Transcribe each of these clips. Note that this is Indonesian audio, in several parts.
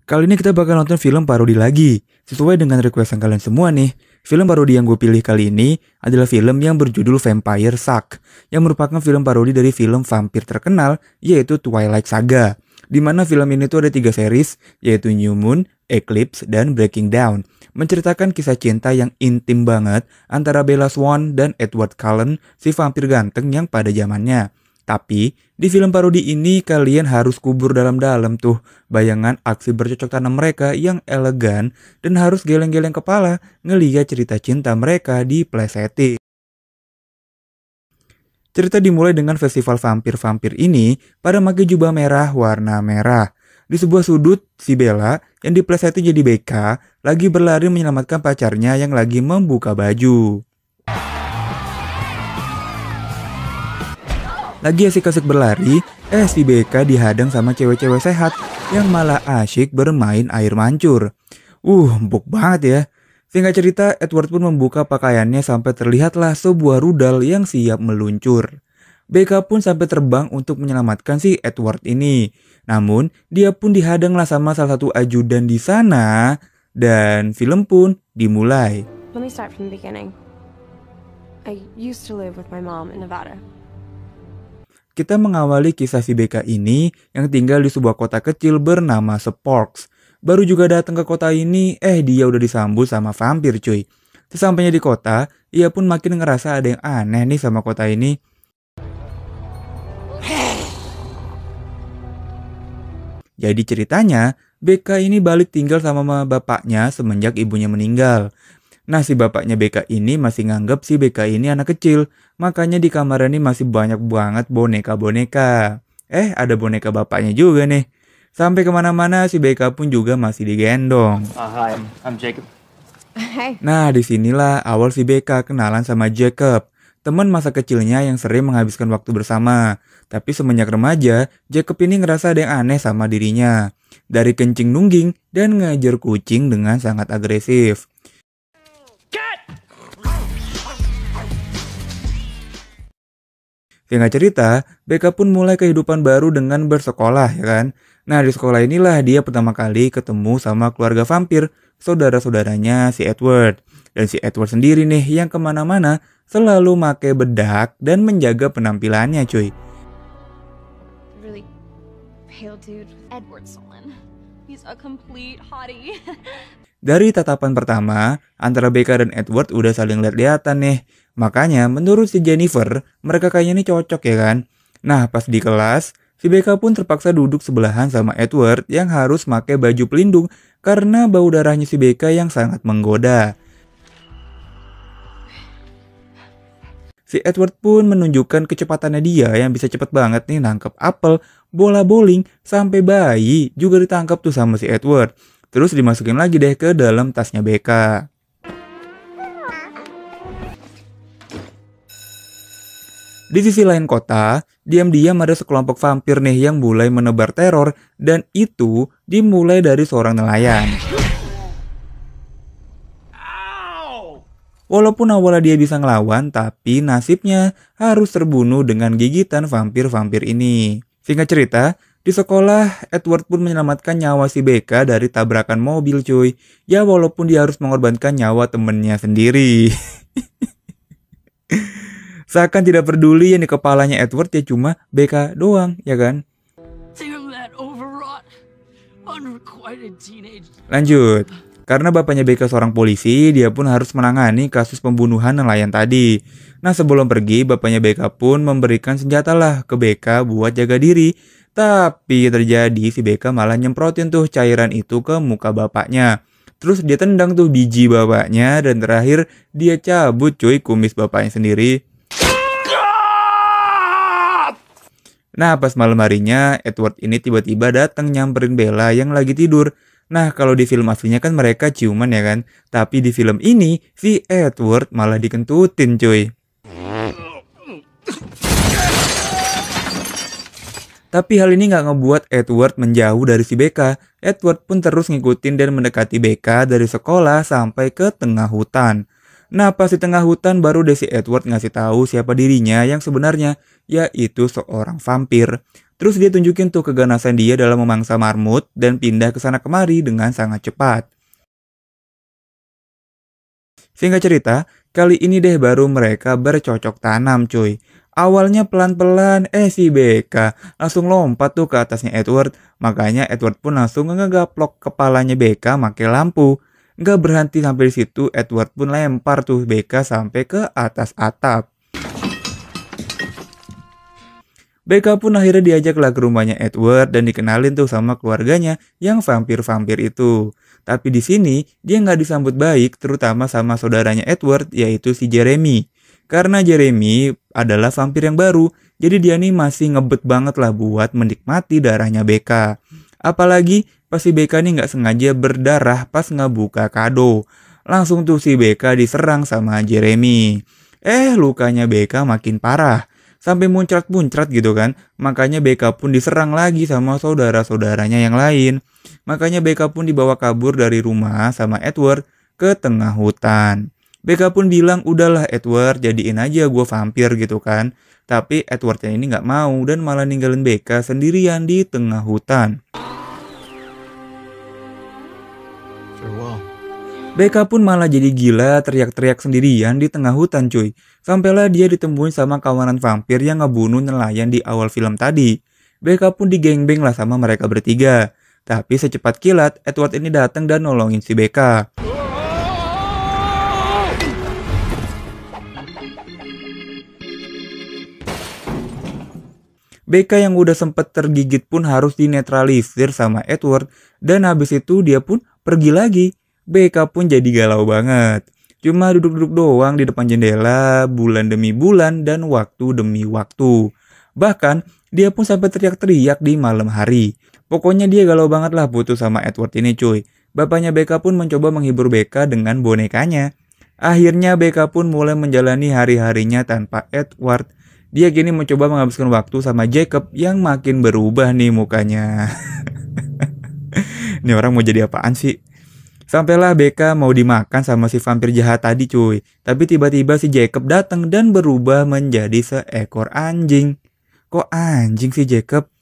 Kali ini kita bakal nonton film parodi lagi. Sesuai dengan requestan kalian semua nih, film parodi yang gue pilih kali ini adalah film yang berjudul Vampire Suck, yang merupakan film parodi dari film vampir terkenal, yaitu Twilight Saga. Dimana film ini tuh ada 3 series, yaitu New Moon, Eclipse, dan Breaking Dawn. Menceritakan kisah cinta yang intim banget antara Bella Swan dan Edward Cullen, si vampir ganteng yang pada zamannya. Tapi, di film parodi ini kalian harus kubur dalam-dalam tuh bayangan aksi bercocok tanam mereka yang elegan dan harus geleng-geleng kepala ngeliat cerita cinta mereka di diplesetin. Cerita dimulai dengan festival vampir-vampir ini pada pakai jubah merah warna merah. Di sebuah sudut, si Bella yang diplesetin jadi BK lagi berlari menyelamatkan pacarnya yang lagi membuka baju. Lagi asik-asik berlari, si BK dihadang sama cewek-cewek sehat yang malah asyik bermain air mancur. Empuk banget ya. Singkat cerita, Edward pun membuka pakaiannya sampai terlihatlah sebuah rudal yang siap meluncur. BK pun sampai terbang untuk menyelamatkan si Edward ini. Namun, dia pun dihadanglah sama salah satu ajudan di sana dan film pun dimulai. Let me start from the beginning. I used to live with my mom in Nevada. Kita mengawali kisah si BK ini yang tinggal di sebuah kota kecil bernama Sporks. Baru juga datang ke kota ini, dia udah disambut sama vampir cuy. Sesampainya di kota, ia pun makin ngerasa ada yang aneh nih sama kota ini. Jadi ceritanya, BK ini balik tinggal sama bapaknya semenjak ibunya meninggal. Nah, si bapaknya BK ini masih nganggep si BK ini anak kecil. Makanya di kamar ini masih banyak banget boneka-boneka. Ada boneka bapaknya juga nih. Sampai kemana-mana si BK pun juga masih digendong. Hi, I'm Jacob. Hey. Nah, disinilah awal si BK kenalan sama Jacob. Teman masa kecilnya yang sering menghabiskan waktu bersama. Tapi semenjak remaja, Jacob ini ngerasa ada yang aneh sama dirinya. Dari kencing nungging dan ngajar kucing dengan sangat agresif. Singkat cerita, BK pun mulai kehidupan baru dengan bersekolah ya kan. Nah di sekolah inilah dia pertama kali ketemu sama keluarga vampir, saudara-saudaranya si Edward. Dan si Edward sendiri nih yang kemana-mana selalu pakai bedak dan menjaga penampilannya cuy. Really pale dude, Edward Cullen. He's a complete hottie. Dari tatapan pertama, antara BK dan Edward udah saling lihat-lihatan nih. Makanya menurut si Jennifer, mereka kayaknya ini cocok ya kan. Nah pas di kelas, si BK pun terpaksa duduk sebelahan sama Edward yang harus pakai baju pelindung karena bau darahnya si BK yang sangat menggoda. Si Edward pun menunjukkan kecepatannya dia yang bisa cepet banget nih nangkep apel, bola bowling, sampai bayi juga ditangkap tuh sama si Edward. Terus dimasukin lagi deh ke dalam tasnya BK. Di sisi lain kota, diam-diam ada sekelompok vampir nih yang mulai menebar teror dan itu dimulai dari seorang nelayan. Walaupun awalnya dia bisa ngelawan, tapi nasibnya harus terbunuh dengan gigitan vampir-vampir ini. Singkat cerita, di sekolah Edward pun menyelamatkan nyawa si BK dari tabrakan mobil cuy. Ya walaupun dia harus mengorbankan nyawa temennya sendiri. Seakan tidak peduli yang di kepalanya Edward ya cuma BK doang, ya kan? Lanjut. Karena bapaknya BK seorang polisi, dia pun harus menangani kasus pembunuhan nelayan tadi. Nah sebelum pergi, bapaknya BK pun memberikan senjata lah ke BK buat jaga diri. Tapi terjadi si BK malah nyemprotin tuh cairan itu ke muka bapaknya. Terus dia tendang tuh biji bapaknya dan terakhir dia cabut cuy kumis bapaknya sendiri. Nah pas malam harinya Edward ini tiba-tiba datang nyamperin Bella yang lagi tidur. Nah kalau di film aslinya kan mereka ciuman ya kan. Tapi di film ini si Edward malah dikentutin cuy. Tapi hal ini gak ngebuat Edward menjauh dari si BK. Edward pun terus ngikutin dan mendekati BK dari sekolah sampai ke tengah hutan. Nah pas di tengah hutan baru deh si Edward ngasih tahu siapa dirinya yang sebenarnya, yaitu seorang vampir. Terus dia tunjukin tuh keganasan dia dalam memangsa marmut dan pindah ke sana kemari dengan sangat cepat. Singkat cerita, kali ini deh baru mereka bercocok tanam cuy. Awalnya pelan-pelan, si BK langsung lompat tuh ke atasnya Edward. Makanya Edward pun langsung ngegaplok kepalanya BK pakai lampu. Nggak berhenti sampai di situ, Edward pun lempar tuh BK sampai ke atas atap. BK pun akhirnya diajaklah ke rumahnya Edward dan dikenalin tuh sama keluarganya yang vampir-vampir itu. Tapi di sini dia nggak disambut baik, terutama sama saudaranya Edward, yaitu si Jeremy. Karena Jeremy adalah vampir yang baru, jadi dia nih masih ngebet banget lah buat menikmati darahnya BK. Apalagi pas si BK nih nggak sengaja berdarah pas ngebuka kado. Langsung tuh si BK diserang sama Jeremy. Lukanya BK makin parah. Sampai muncrat-muncrat gitu kan. Makanya BK pun diserang lagi sama saudara-saudaranya yang lain. Makanya BK pun dibawa kabur dari rumah sama Edward ke tengah hutan. BK pun bilang, udahlah Edward, jadiin aja gue vampir gitu kan. Tapi Edwardnya ini gak mau dan malah ninggalin BK sendirian di tengah hutan. BK pun malah jadi gila teriak-teriak sendirian di tengah hutan cuy. Sampailah dia ditemuin sama kawanan vampir yang ngebunuh nelayan di awal film tadi. BK pun digengbeng lah sama mereka bertiga. Tapi secepat kilat, Edward ini datang dan nolongin si BK. BK yang udah sempet tergigit pun harus dinetralisir sama Edward. Dan habis itu dia pun pergi lagi. BK pun jadi galau banget. Cuma duduk-duduk doang di depan jendela, bulan demi bulan dan waktu demi waktu. Bahkan dia pun sampai teriak-teriak di malam hari. Pokoknya dia galau banget lah putus sama Edward ini cuy. Bapaknya BK pun mencoba menghibur BK dengan bonekanya. Akhirnya BK pun mulai menjalani hari-harinya tanpa Edward. Dia kini mencoba menghabiskan waktu sama Jacob yang makin berubah nih mukanya. Ini orang mau jadi apaan sih? Sampailah BK mau dimakan sama si vampir jahat tadi cuy. Tapi tiba-tiba si Jacob datang dan berubah menjadi seekor anjing. Kok anjing sih Jacob?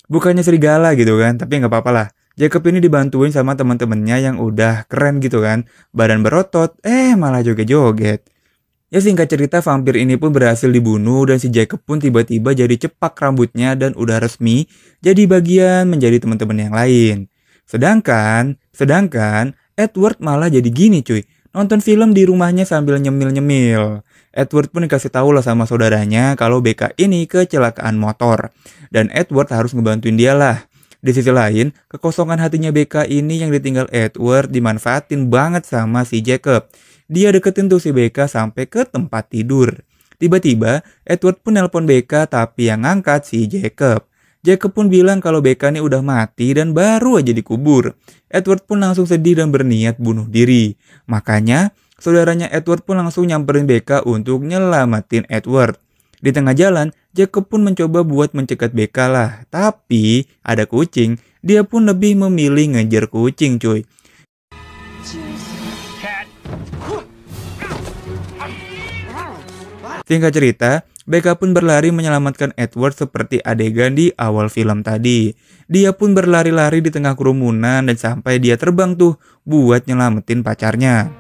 Bukannya serigala gitu kan, tapi nggak apa-apa lah. Jacob ini dibantuin sama teman-temannya yang udah keren gitu kan. Badan berotot, malah joget-joget. Ya singkat cerita vampir ini pun berhasil dibunuh dan si Jacob pun tiba-tiba jadi cepak rambutnya dan udah resmi jadi bagian menjadi teman-teman yang lain. Sedangkan Edward malah jadi gini cuy. Nonton film di rumahnya sambil nyemil-nyemil. Edward pun dikasih tahu lah sama saudaranya kalau BK ini kecelakaan motor. Dan Edward harus ngebantuin dia lah. Di sisi lain, kekosongan hatinya BK ini yang ditinggal Edward dimanfaatin banget sama si Jacob. Dia deketin tuh si BK sampai ke tempat tidur. Tiba-tiba, Edward pun nelpon BK tapi yang ngangkat si Jacob. Jacob pun bilang kalau BK ini udah mati dan baru aja dikubur. Edward pun langsung sedih dan berniat bunuh diri. Makanya, saudaranya Edward pun langsung nyamperin BK untuk nyelamatin Edward. Di tengah jalan, Jacob pun mencoba buat mencegat BK lah. Tapi, ada kucing. Dia pun lebih memilih ngejar kucing cuy. Singkat cerita, BK pun berlari menyelamatkan Edward seperti adegan di awal film tadi. Dia pun berlari-lari di tengah kerumunan dan sampai dia terbang tuh buat nyelamatin pacarnya.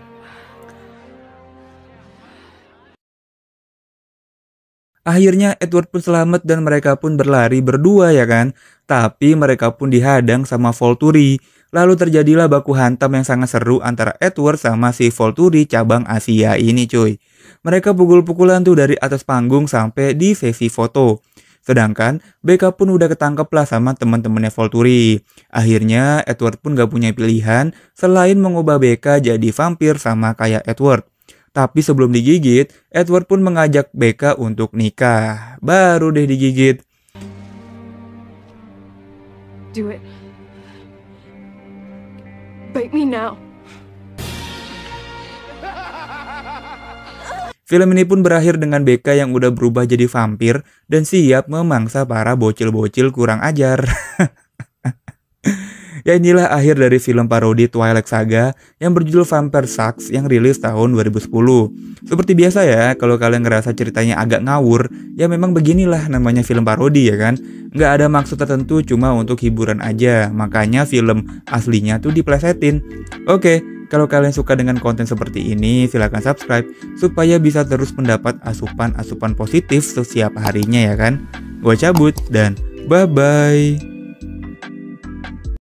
Akhirnya Edward pun selamat dan mereka pun berlari berdua ya kan. Tapi mereka pun dihadang sama Volturi. Lalu terjadilah baku hantam yang sangat seru antara Edward sama si Volturi cabang Asia ini cuy. Mereka pukul-pukulan tuh dari atas panggung sampai di sesi foto. Sedangkan BK pun udah ketangkep lah sama teman-temannya Volturi. Akhirnya Edward pun gak punya pilihan selain mengubah BK jadi vampir sama kayak Edward. Tapi sebelum digigit, Edward pun mengajak BK untuk nikah. Baru deh digigit. Do it. Bite me now. Film ini pun berakhir dengan BK yang udah berubah jadi vampir dan siap memangsa para bocil-bocil kurang ajar. Ya inilah akhir dari film parodi Twilight Saga yang berjudul Vampire Sucks yang rilis tahun 2010. Seperti biasa ya, kalau kalian ngerasa ceritanya agak ngawur, ya memang beginilah namanya film parodi ya kan. Nggak ada maksud tertentu, cuma untuk hiburan aja. Makanya film aslinya tuh diplesetin. Oke, kalau kalian suka dengan konten seperti ini, silahkan subscribe supaya bisa terus mendapat asupan-asupan positif setiap harinya ya kan. Gua cabut dan bye-bye.